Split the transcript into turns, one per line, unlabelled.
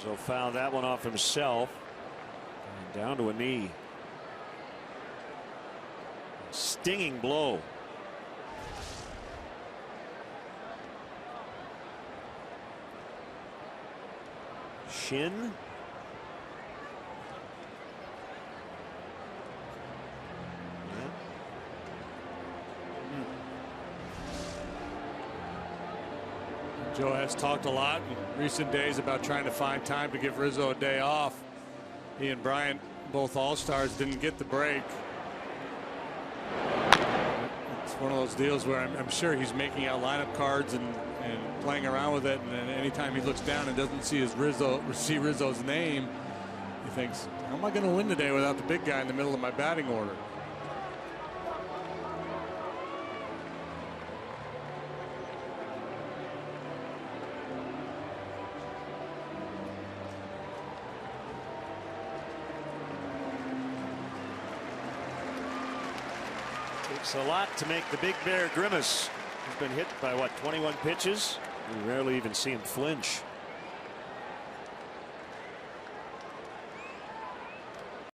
Rizzo fouled that one off himself. And down to a knee. Stinging blow. Shin.
Joe has talked a lot in recent days about trying to find time to give Rizzo a day off. He and Bryant, both all-stars, didn't get the break. It's one of those deals where I'm sure he's making out lineup cards and playing around with it, and then anytime he looks down and doesn't see Rizzo's name, he thinks, how am I going to win today without the big guy in the middle of my batting order?
Takes a lot to make the Big Bear grimace. He's been hit by what, 21 pitches? We rarely even see him flinch.